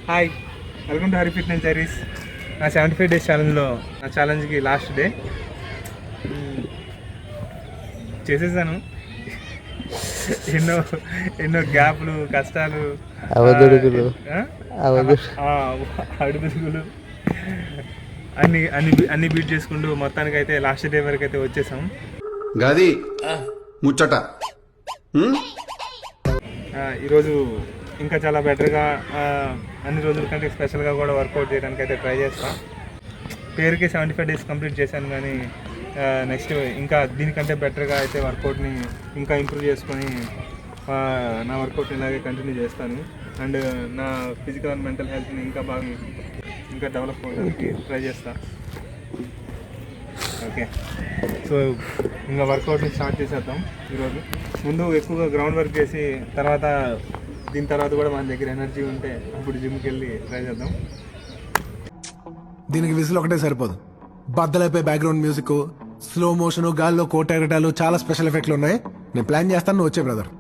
Hi, welcome to Hari fitness diaries. నా 75 days ఛాలెంజ్లో నా ఛాలెంజ్కి last day చేసేసాను. ఎన్నో ఎన్నో గ్యాప్లు, కష్టాలు, అడుగులు అన్ని బీట్ చేసుకుంటూ మొత్తానికి అయితే లాస్ట్ డే వరకు అయితే వచ్చేసాం. గది ముచ్చట. ఈరోజు ఇంకా చాలా బెటర్గా అన్ని రోజుల కంటే స్పెషల్గా కూడా వర్కౌట్ చేయడానికి అయితే ట్రై చేస్తాను. పేరుకి 75 డేస్ కంప్లీట్ చేశాను, కానీ నెక్స్ట్ ఇంకా దీనికంటే బెటర్గా అయితే వర్కౌట్ని ఇంకా ఇంప్రూవ్ చేసుకొని నా వర్కౌట్ని ఇలాగే కంటిన్యూ చేస్తాను. అండ్ నా ఫిజికల్ అండ్ మెంటల్ హెల్త్ని ఇంకా డెవలప్ అవ్వడానికి ట్రై చేస్తాను. ఓకే, సో ఇంకా వర్కౌట్ని స్టార్ట్ చేసేద్దాం. ఈరోజు ముందు ఎక్కువగా గ్రౌండ్ వర్క్ చేసి దీని తర్వాత కూడా మన దగ్గర ఎనర్జీ ఉంటే అప్పుడు జిమ్కి వెళ్ళి ట్రై చేద్దాం. దీనికి విసులు ఒకటే సరిపోదు. బద్దలైపోయి బ్యాక్గ్రౌండ్ మ్యూజిక్, స్లో మోషన్, గాల్లో కోటెగటాలు, చాలా స్పెషల్ ఎఫెక్ట్లు ఉన్నాయి. నేను ప్లాన్ చేస్తాను, నువ్వు వచ్చే బ్రదర్.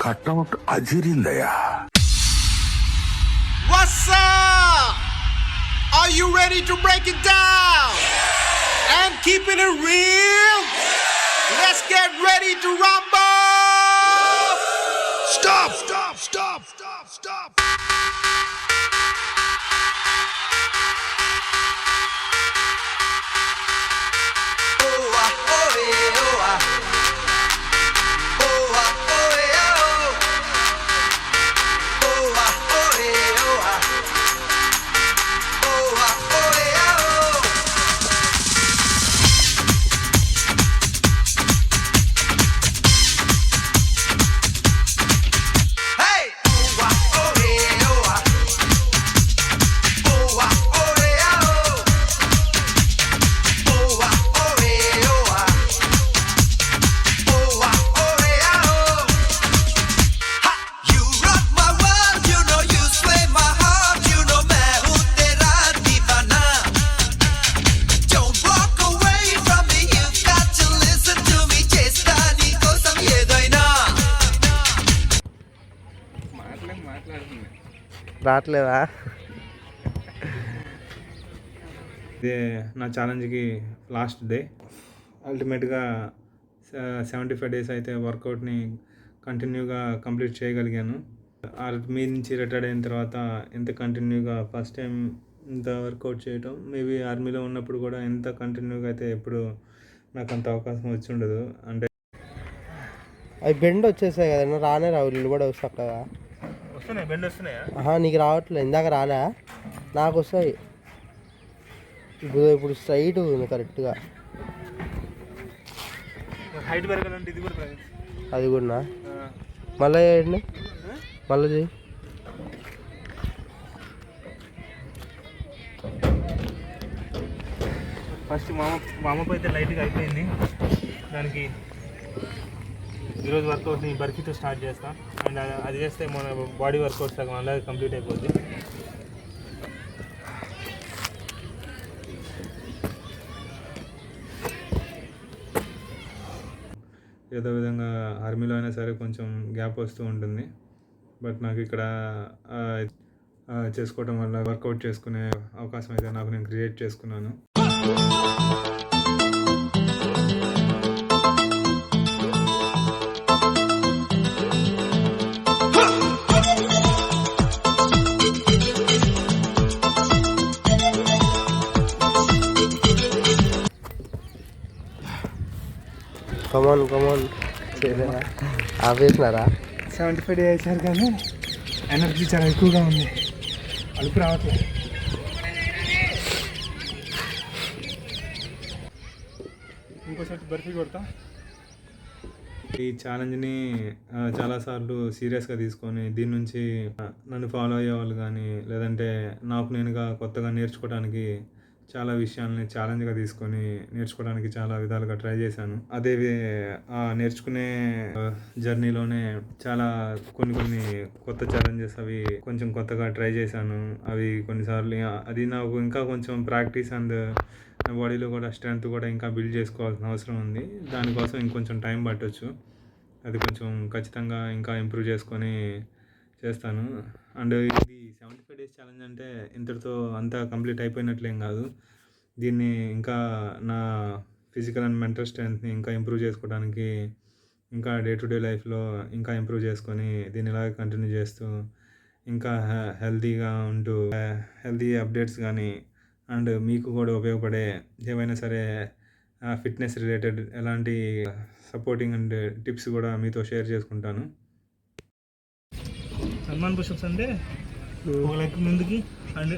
కట్అవుట్ అజిరిందయ్యా. What's up? Are you ready to break it down and keeping it real? Let's get ready to rumble. Stop, stop, stop, stop, stop. రావట్లేదా? ఇదే నా ఛాలెంజ్కి లాస్ట్ డే. అల్టిమేట్గా 75 డేస్ అయితే వర్కౌట్ని కంటిన్యూగా కంప్లీట్ చేయగలిగాను. ఆర్మీ నుంచి రిటైర్డ్ అయిన తర్వాత ఎంత కంటిన్యూగా ఫస్ట్ టైం ఇంత వర్కౌట్ చేయటం. మేబీ ఆర్మీలో ఉన్నప్పుడు కూడా ఎంత కంటిన్యూగా అయితే ఎప్పుడు నాకు అంత అవకాశం వచ్చి ఉండదు. అంటే అవి బెండ్ వచ్చేసాయి కదా, రానే రావు నిలబడి చక్కగా. వస్తున్నాయి, బెండ్ వస్తున్నాయా? నీకు రావట్లేదు, ఇందాక రాలే, నాకు వస్తాయి. ఇప్పుడు స్ట్రైట్ ఉంది కరెక్ట్గా. హైట్ పెరగాలంటే ఇది కూడా అది కూడా మళ్ళీ చేయండి, మళ్ళీ చేయి. ఫస్ట్ వామప్ అయితే లైట్గా అయిపోయింది. దానికి ఈరోజు వర్కౌట్ని బర్ఫీతో స్టార్ట్ చేస్తాను. అండ్ అది చేస్తే మన బాడీ వర్కౌట్ సగం అలాగే కంప్లీట్ అయిపోద్ది. ఏదో విధంగా ఆర్మీలో అయినా సరే కొంచెం గ్యాప్ వస్తూ ఉంటుంది. బట్ నాకు ఇక్కడ చేసుకోవడం వల్ల వర్కౌట్ చేసుకునే అవకాశం అయితే నాకు నేను క్రియేట్ చేసుకున్నాను. కమాన్ ఆపేసినారా? 75 డేస్ వేసారు కానీ ఎనర్జీ చాలా ఎక్కువగా ఉంది, అలుపు రావట్లేదు. ఇంకోసారి బర్ఫీ కొడతా. ఈ ఛాలెంజ్ని చాలాసార్లు సీరియస్గా తీసుకొని దీని నుంచి నన్ను ఫాలో అయ్యే వాళ్ళు కానీ లేదంటే నాకు నేనుగా కొత్తగా నేర్చుకోవడానికి చాలా విషయాలని ఛాలెంజ్గా తీసుకొని నేర్చుకోవడానికి చాలా విధాలుగా ట్రై చేశాను. అదే నేర్చుకునే జర్నీలోనే చాలా కొన్ని కొత్త ఛాలెంజెస్ అవి కొంచెం కొత్తగా ట్రై చేశాను. అవి కొన్నిసార్లు అది నాకు ఇంకా కొంచెం ప్రాక్టీస్ అండ్ నా బాడీలో కూడా స్ట్రెంగ్త్ కూడా ఇంకా బిల్డ్ చేసుకోవాల్సిన అవసరం ఉంది. దానికోసం ఇంకొంచెం టైం పట్టవచ్చు. అది కొంచెం ఖచ్చితంగా ఇంకా ఇంప్రూవ్ చేసుకొని చేస్తాను. అండ్ ఇది 75 డేస్ ఛాలెంజ్ అంటే ఇంతటితో అంతా కంప్లీట్ అయిపోయినట్లేం కాదు. దీన్ని ఇంకా నా ఫిజికల్ అండ్ మెంటల్ స్ట్రెంగ్త్ని ఇంకా ఇంప్రూవ్ చేసుకోవడానికి ఇంకా డే టు డే లైఫ్లో ఇంకా ఇంప్రూవ్ చేసుకొని దీన్ని ఇలాగే కంటిన్యూ చేస్తూ ఇంకా హెల్తీగా ఉంటూ హెల్తీ అప్డేట్స్ కానీ అండ్ మీకు కూడా ఉపయోగపడే ఏవైనా సరే ఫిట్నెస్ రిలేటెడ్ ఎలాంటి సపోర్టింగ్ అండ్ టిప్స్ కూడా మీతో షేర్ చేసుకుంటాను. సల్మాన్ పుషప్స్ అంటే ఒక లెగ్ ముందుకి అండ్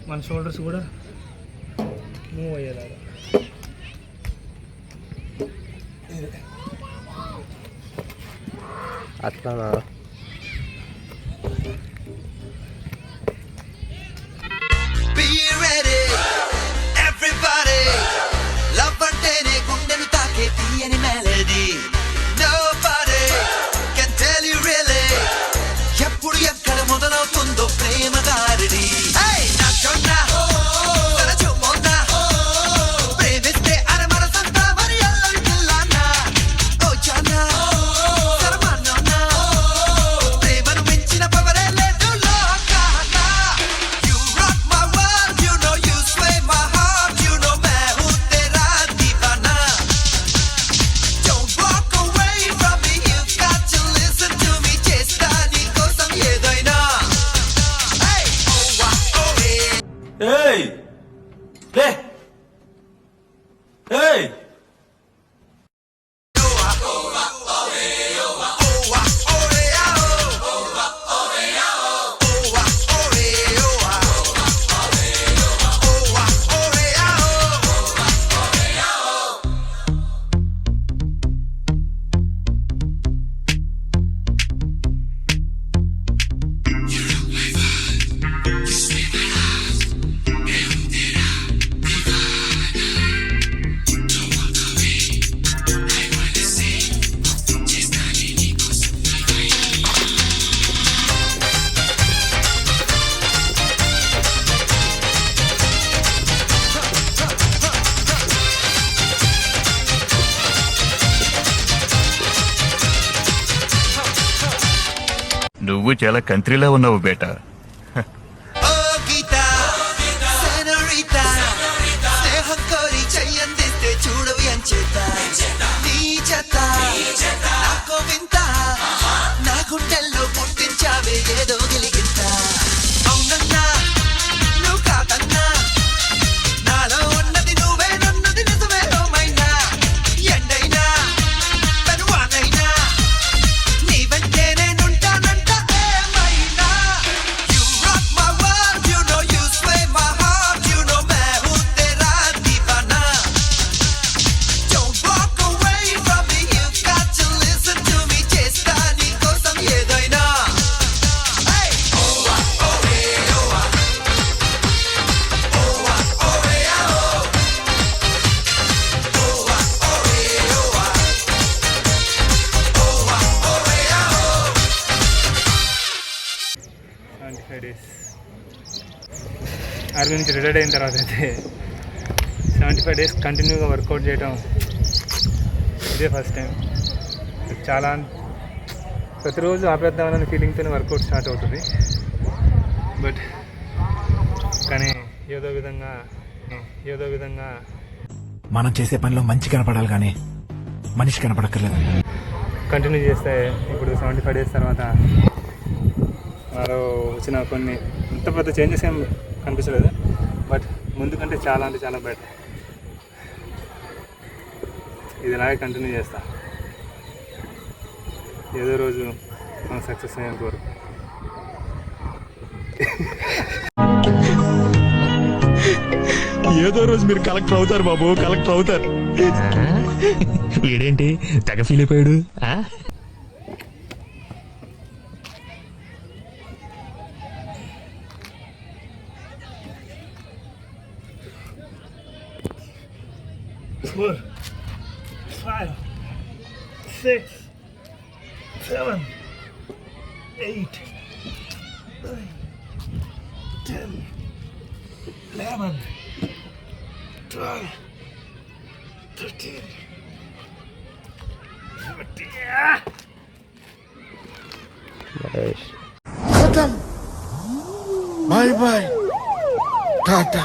మన షోల్డర్స్ కూడా మూవ్ అయ్యేలాగా. అట్లా Be ready, everybody. Love antene gundenu taake tiyani melody. Nobody can tell you really. Eppudu ekkada modalavutundo prema daridi. Hey, nachonna tana chumonna premiste ara manasanta mari allavi pillana. Oh jana sarmanonna premanu minchina pavare ledu lokana. You rock my world, you know you sway my heart, you know main hu tera deewana. Don't walk away from me, you've got to listen to me. Chesta nee kosam edaina. Hey, oh wow, oh hey. Hey! Hey! Hey! నువ్వు చాలా కంట్రీలో ఉన్నావు బేటా. Oh Gita, senorita, army నుంచి retired అయిన తర్వాత అయితే 75 days కంటిన్యూగా work out చేయడం ఇదే ఫస్ట్ టైం. చాలా ప్రతిరోజు ఆపేద్దామనే ఫీలింగ్తోనే వర్కౌట్ స్టార్ట్ అవుతుంది. బట్ కానీ ఏదో విధంగా మనం చేసే పనిలో మంచి కనపడాలి కానీ మనిషి కనపడక్కర్లేదు. కంటిన్యూ చేస్తే ఇప్పుడు 75 డేస్ తర్వాత నాలో వచ్చిన కొన్ని అంత పెద్ద చేంజెస్ ఏం కనిపించలేదు. బట్ ముందు కంటే చాలా అంటే చాలా బెటర్. ఇది ఇలాగే కంటిన్యూ చేస్తా ఏదో రోజు మనం సక్సెస్ అయ్యేంత వరకు. ఏదో రోజు మీరు కలెక్టర్ అవుతారు బాబు, కలెక్టర్ అవుతారు. వీడేంటి తెగ ఫీల్ అయిపోయాడు. Mahesh bye bye Tata.